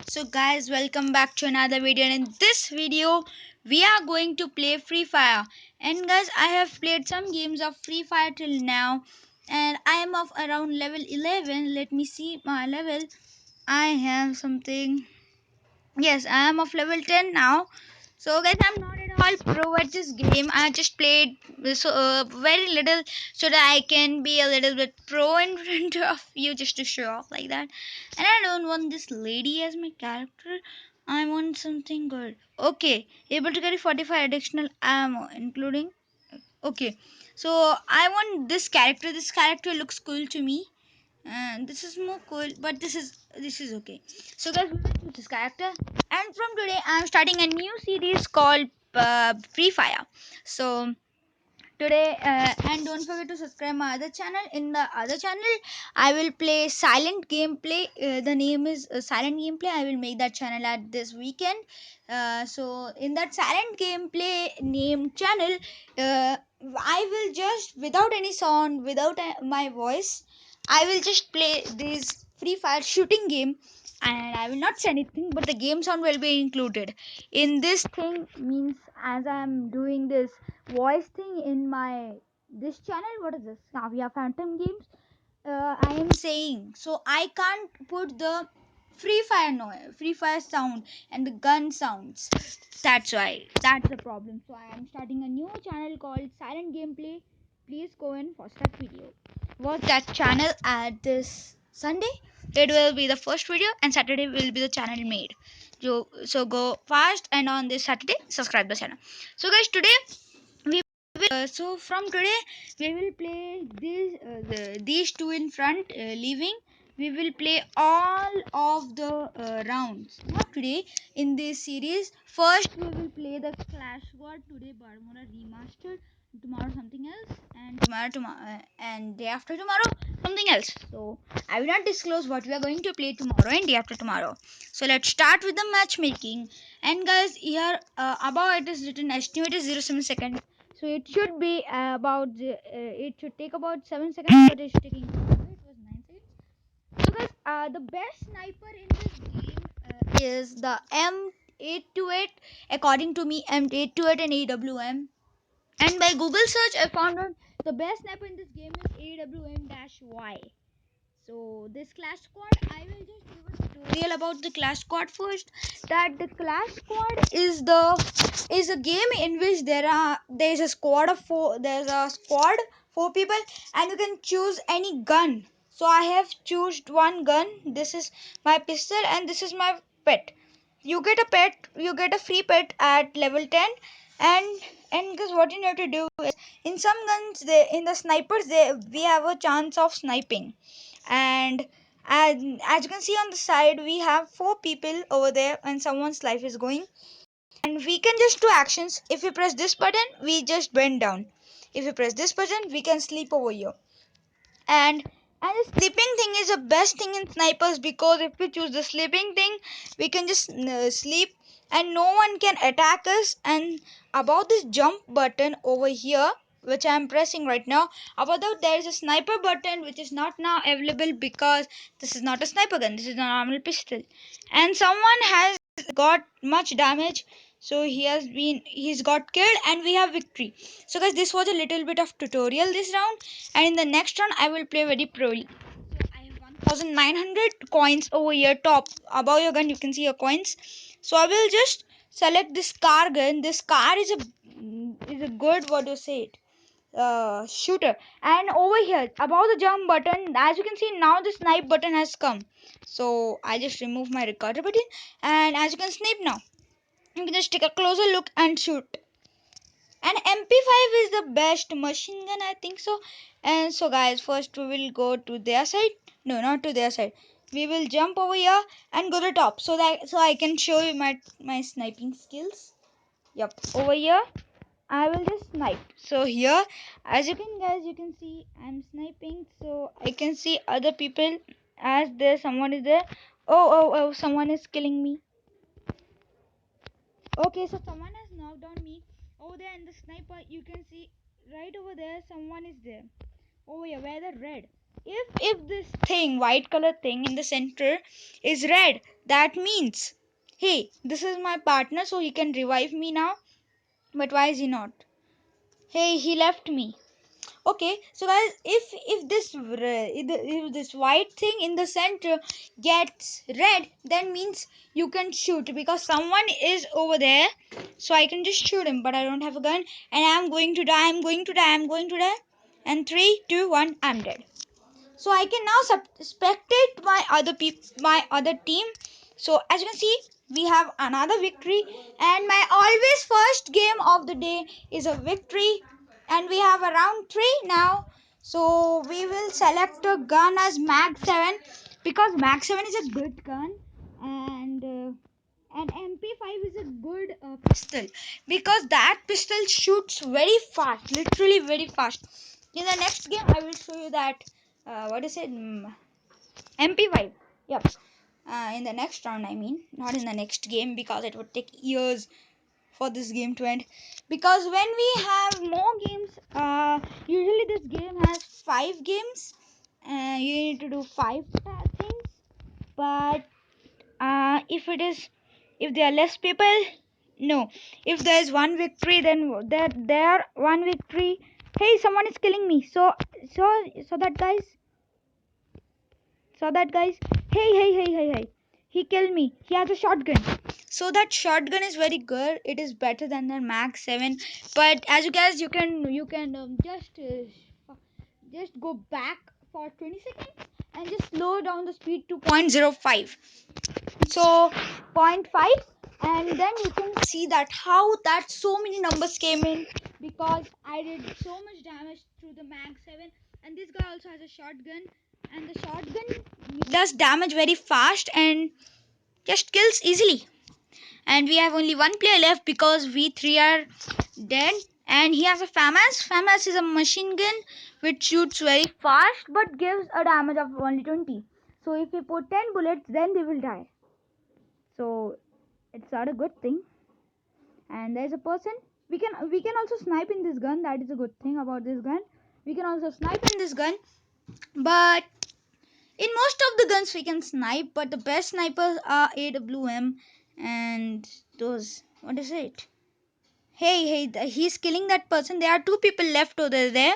So guys, welcome back to another video, and in this video we are going to play Free Fire. And guys, I have played some games of Free Fire till now, and I am of around level 11. Let me see my level. I have something. Yes, I am of level 10 now. So guys, I'm not at all pro at this game. I just played very little so that I can be a little bit pro in front of you, just to show off like that. And I don't want this lady as my character. I want something good. Okay, able to carry 45 additional ammo, including. Okay, so I want this character. This character looks cool to me, and this is more cool, but this is okay. So guys, we will choose this character, and from today I'm starting a new series called Free Fire. So today, and don't forget to subscribe my other channel. In the other channel I will play silent gameplay. The name is silent gameplay. I will make that channel at this weekend. So in that silent gameplay name channel, uh, I will just, without any sound, without my voice, I will just play this Free Fire shooting game, and I will not say anything, but the game sound will be included in this thing. Means, as I am doing this voice thing in my this channel, what is this, Navia Phantom Games, I am saying, so I can't put the free fire sound and the gun sounds. That's why, that's the problem. So I am starting a new channel called Silent Gameplay. Please go and watch that video. Watch that channel at this Sunday. It will be the first video, and Saturday will be the channel made. So go fast, and on this Saturday subscribe the channel. So guys, today we so from today we will play these two in front, leaving. We will play all of the rounds, not today, in this series. First we will play the Clash Squad today, Barmora remastered. Tomorrow something else, and tomorrow and day after tomorrow something else. So I will not disclose what we are going to play tomorrow and day after tomorrow. So let's start with the matchmaking. And guys, here above it is written estimated 07 seconds. So it should be it should take about 7 seconds, but it's taking longer. It was 9 seconds. So guys, the best sniper in this game is the M828. According to me, M828 and AWM. And by Google search, I found out the best sniper in this game is AWM-Y. So this Clash Squad, I will just give a tutorial about the Clash Squad first. That the Clash Squad is a game in which there is a squad of four. There's a squad, four people, and you can choose any gun. So I have chosen one gun. This is my pistol, and this is my pet. You get a pet. You get a free pet at level 10, and because what you have to do is, in some guns, in the snipers, we have a chance of sniping. And as you can see on the side, we have four people over there, and someone's life is going. And we can just do actions. If we press this button, we just bend down. If we press this button, we can sleep over here. And and the sleeping thing is the best thing in snipers, because if we choose the sleeping thing, we can just sleep, and no one can attack us. And about this jump button over here, which I am pressing right now, about that there is a sniper button which is not now available, because this is not a sniper gun, this is a normal pistol. And someone has got much damage, so he's got killed, and we have victory. So guys, this was a little bit of tutorial this round, and in the next round I will play very proly. So I have 1900 coins over here. Top above your gun you can see your coins. So I will just select this car gun. This car is a good, what do you say it, shooter. And over here above the jump button, as you can see now, the snipe button has come. So I just remove my recorder button, and as you can snipe now, you can just take a closer look and shoot. And MP5 is the best machine gun, I think so. And so guys, first we will go to their side. No, not to their side. We will jump over here and go to the top, so I can show you my sniping skills. Yep, over here I will just snipe. So here, as you can guys, you can see I'm sniping. So I can see other people, as there someone is there. Oh, someone is killing me. Okay, so someone has knocked on me. Over there in the sniper, you can see right over there, someone is there. Oh yeah, where the red. If this thing, white color thing in the center is red, that means, hey, this is my partner, so he can revive me now. But why is he not? Hey, he left me. Okay, so guys, if this white thing in the center gets red, then means you can shoot because someone is over there. So I can just shoot him, but I don't have a gun, and I'm going to die. I'm going to die. I'm going to die. And 3, 2, 1, I'm dead. So I can now spectate my other team. So as you can see, we have another victory, and my always first game of the day is a victory, and we have a round 3 now. So we will select a gun as Mag 7 because Mag 7 is a good gun, and MP5 is a good pistol because that pistol shoots very fast, literally very fast. In the next game, I will show you that. What is it? MP5. Yep. In the next round, I mean, not in the next game because it would take years for this game to end. Because when we have more games, usually this game has 5 games. You need to do 5 things. But if there are less people, no. If there is one victory, then there one victory. Hey, someone is killing me. So that guys. Hey. He killed me. He has a shotgun. So that shotgun is very good. It is better than the Mag 7. But as you guys, you can just go back for 20 seconds and just slow down the speed to 0.05. So 0.5, and then you can see that how that so many numbers came in because I did so much damage through the Mag 7, and this guy also has a shotgun, and the shotgun does damage very fast and just kills easily. And we have only one player left because we 3 are dead, and he has a FAMAS. FAMAS is a machine gun which shoots very fast but gives a damage of only 20. So if we put 10 bullets, then they will die. So it's not a good thing. And there's a person. We can also snipe in this gun. That is a good thing about this gun. We can also snipe in this gun. But in most of the guns we can snipe, but the best snipers are AWM and those, what is it? Hey, he's killing that person. There are 2 people left over there.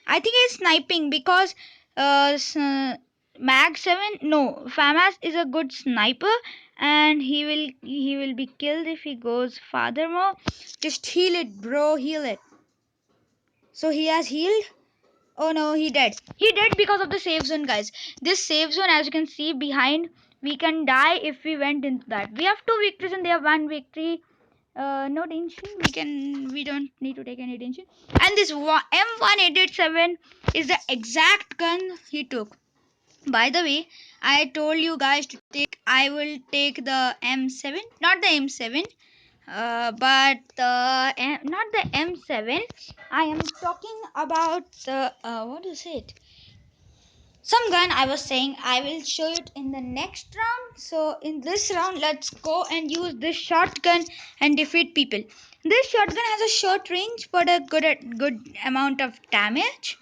I think he's sniping because Mag 7, no, FAMAS is a good sniper, and he will be killed if he goes furthermore. Just heal it, bro, heal it. So he has healed. Oh no, he dead. He dead because of the safe zone, guys. This safe zone, as you can see behind, we can die if we went into that. We have 2 victories and they have 1 victory. No tension. We don't need to take any tension. And this M1887 is the exact gun he took. By the way, I told you guys to take. I will take the M7, not the M7, but not the M7. I am talking about the what is it? Some gun I was saying. I will show it in the next round. So in this round, let's go and use this shotgun and defeat people. This shotgun has a short range but a good amount of damage.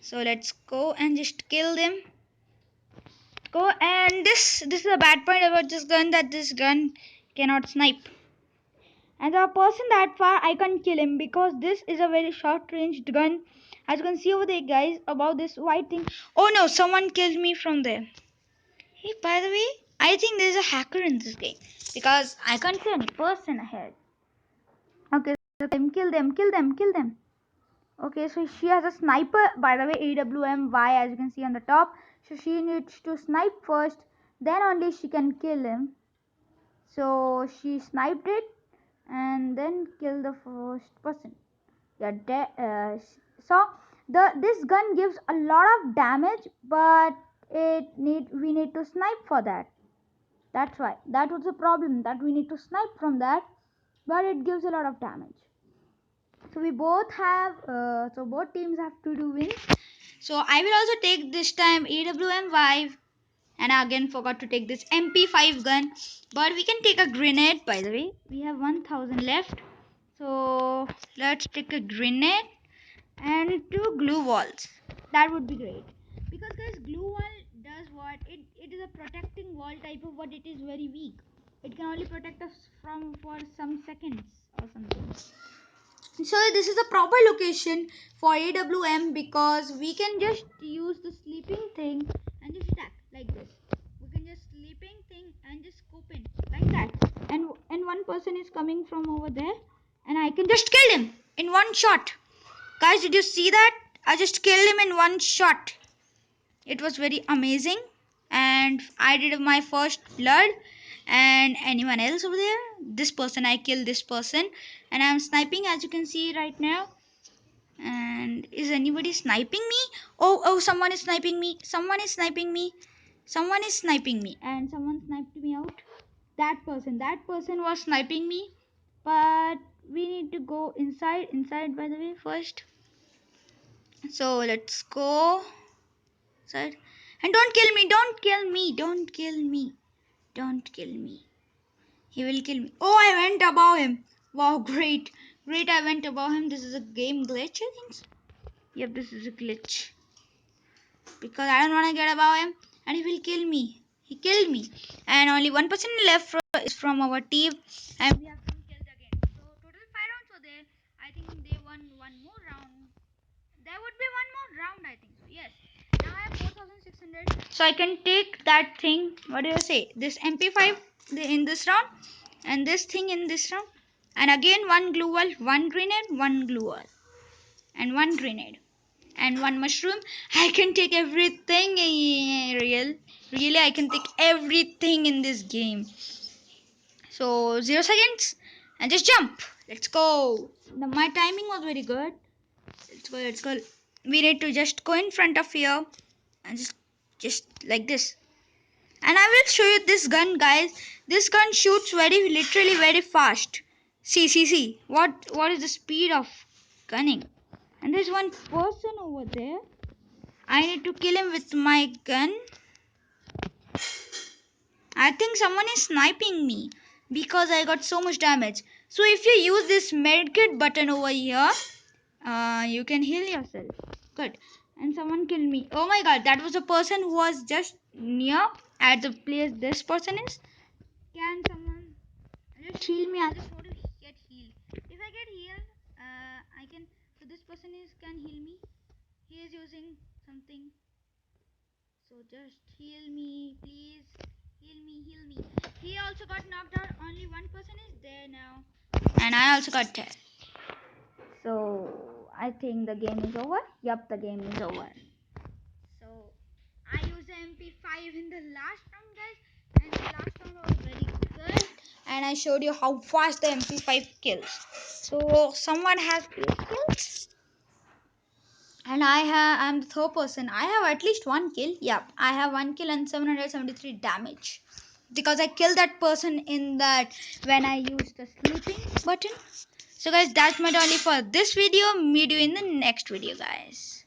So let's go and just kill them. Go, and this is a bad point about this gun, that this gun cannot snipe. And the person that far, I can't kill him because this is a very short ranged gun. As you can see over there, guys, about this white thing. Oh no, someone killed me from there. Hey, by the way, I think there's a hacker in this game because I can't see any person ahead. Okay, so kill them. Okay, so she has a sniper, by the way, AWM-Y, as you can see on the top. So she needs to snipe first, then only she can kill him. So she sniped it and then kill the first person. Yeah, so this gun gives a lot of damage, but we need to snipe for that. That's why that was the problem, that we need to snipe from that, but it gives a lot of damage. So we both have so both teams have to do wins. So I will also take this time AWM-5, and I again forgot to take this MP5 gun, but we can take a grenade. By the way, we have 1000 left, so let's take a grenade and 2 glue walls. That would be great. Because guys, glue wall does what? It is a protecting wall type of, but it is very weak. It can only protect us from for some seconds or something. So this is a proper location for AWM because we can just use the sleeping thing and just attack like this. We can just sleeping thing and just scoop in like that. And one person is coming from over there and I can just kill him in one shot. Guys, did you see that? I just killed him in one shot. It was very amazing and I did my first blood. And anyone else over there? This person, I killed this person and I'm sniping as you can see right now. And is anybody sniping me? Oh, someone is sniping me. Someone is sniping me. Someone is sniping me. And someone sniped me out. That person was sniping me. But we need to go inside by the way first. So let's go inside. And don't kill me. Don't kill me. Don't kill me. Don't kill me. He will kill me. Oh, I went above him. Wow, great. Great, I went above him. This is a game glitch, I think so. Yep, this is a glitch. Because I don't want to get above him and he will kill me. He killed me. And only one person left is from our team. And we have been killed again. So total 5 rounds were there. I think they won one more round. There would be one more round, I think so. Yes. Now I have 4,600. So I can take that thing. What do you say? This MP5 in this round. And this thing in this round. And again one glue wall, one grenade, one glue wall. And one grenade. And one mushroom. I can take everything. Really I can take everything in this game. So 0 seconds and just jump. Let's go. Now, my timing was very good. Let's go. We need to just go in front of here and just like this. And I will show you this gun, guys. This gun shoots literally very fast. See. What is the speed of gunning? And there's one person over there. I need to kill him with my gun. I think someone is sniping me because I got so much damage. So if you use this medkit button over here, you can heal yourself. Good. And someone killed me. Oh my god, that was a person who was just near at the place this person is. Can someone just heal me? I just want to get healed. If I get healed, I can. So this person can heal me. He is using something. So just heal me, please. Heal me. He also got knocked out. Only one person is there now. And I also got 10. So I think the game is over. Yup, the game is over. So I used the MP5 in the last round, guys. And the last round was very good. And I showed you how fast the MP5 kills. So someone has 8 kills. And I'm the third person. I have at least one kill. Yep, I have one kill and 773 damage. Because I killed that person in that when I used the sleeping button. So guys, that's my only for this video. Meet you in the next video, guys.